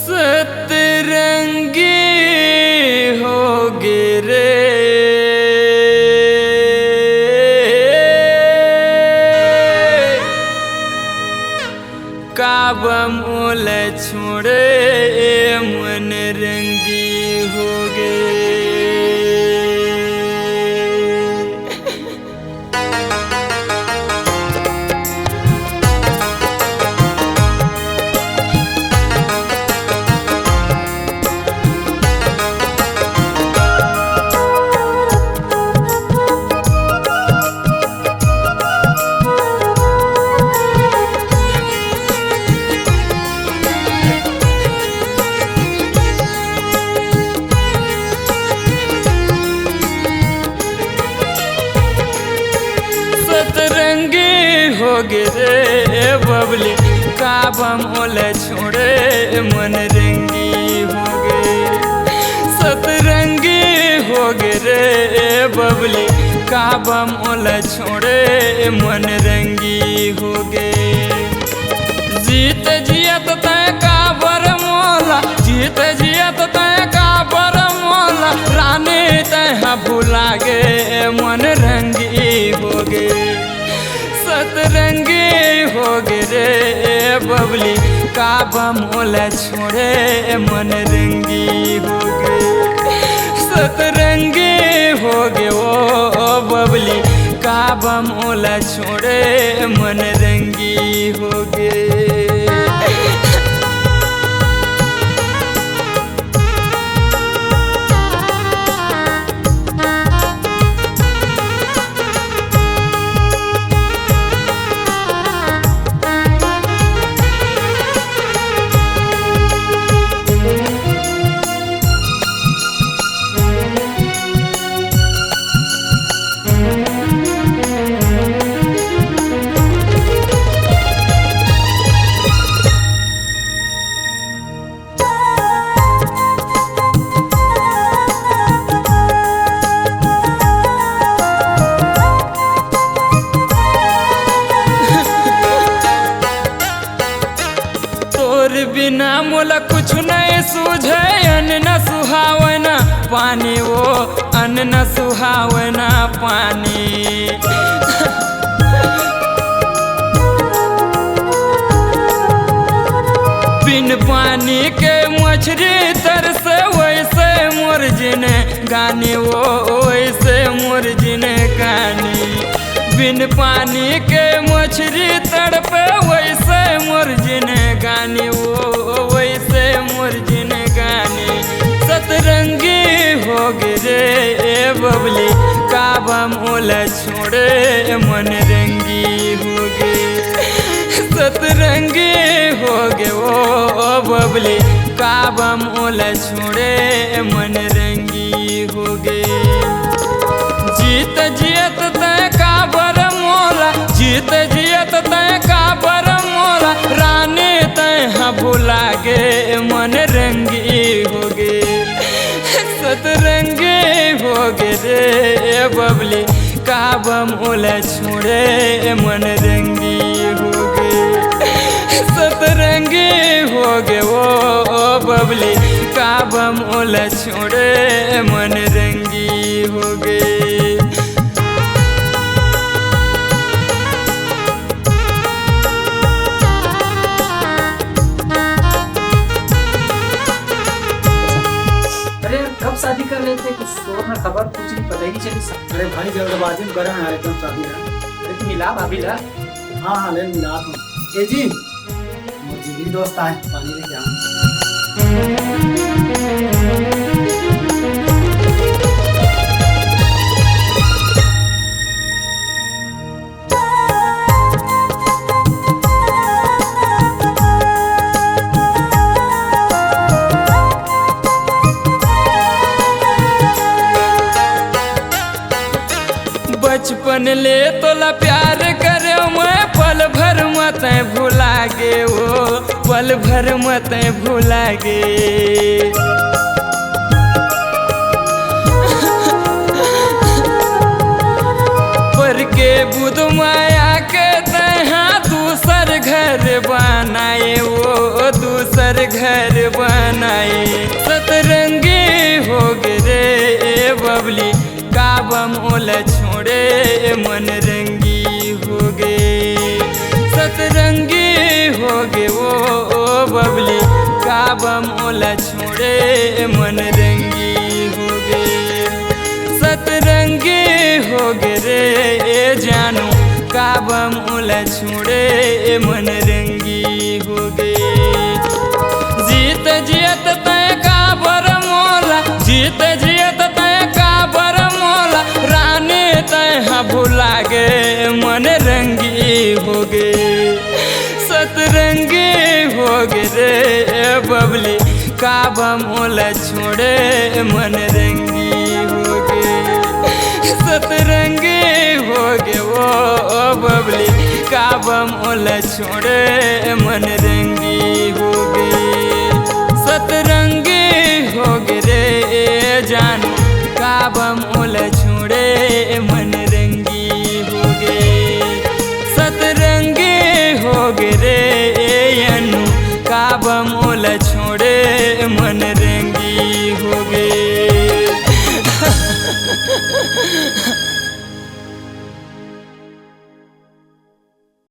सतरंगी होगे रे काबा मोल छोड़े मन रंगी होगे। सतरंगी होगे रे बबली काबा मोल छोड़े मन रंगी होगे। सतरंगी होगे रे बबली काबा मोल छोड़े मन रंगी होगे। जीत जियत तय काबर मोला जीत जियत तय काबर मोला रानी तय भुला गे मन रंगी होगे। सतरंगी होगे रे बबली काबा मोल छोड़े मन रंगी होगे। सतरंगी होगे ओ बबली काबा मोल छोड़े मन रंगी होगे। बिना मोला कुछ नहीं सूझे अन्न न सुहावना पानी वो अन्न न सुहावना पानी। बिन पानी के मछली तरसे वैसे मोर जिने गानी वो वैसे मोर जिने गानी। बिन पानी के मछली तड़पे वैसे मोर जिने गानी वो वैसे मोर जिने गानी। सतरंगी होगे रे बबली काबा मोल छोड़े मन रंगी होगे। सतरंगी होगे ओ बबली काबा मोल छोड़े मन रंगी होगे। जीत जियत तय काबर मोला जीत जियत तय काबर मोला रानी तय भुला गे मन रंगी होगे। सतरंगी होगे रे बबली काबा मोल छोड़े मन रंगी होगे। सतरंगी होगे ओ बबली काबा मोल छोड़े मन रंगी होगे। शादी कर लेते कुछ शोर ना खबर कुछ नहीं पता ही नहीं चली। अरे भाई जल्दबाजी में करे ना एकदम शादी है। अरे मिला भाभी ला। हाँ ले मिला तुम। ए जी मुझे भी दोस्त आए पानी लेके आओ। बचपन ले तोला प्यार करे मैं पल भर मत भुला गे वो पल भर मत भुला गे। पर के बुध माया के तहाँ दूसर घर बनाए वो दूसर पर घर बनाए सतरंगी हो गे रे बबली काबा मोल छोड़े मन रंगी हो गे सतरंगी हो गे वो बबली काबा मोल छोड़े मन रंगी हो गे सतरंगी हो गे रे जानू काबा मोल छोड़े मन रंगी हो गे जीत जियत तय काबर मोला जीत जियत तय काबर मोला रानी तय भुला गे मन रंगी हो गे सतरंगी हो गे रे बबली काबा मोला छोड़े मन रंगी हो गे सतरंगी हो गे वो बबली काबा मोला छोड़े मन रंगी हो गे सतरंगी हो गे रे जानू काबा मोला छोड़े मन रंगी हो गे सतरंगी हो गे रे अनु काबा मोला छोड़े मन रंगी हो गे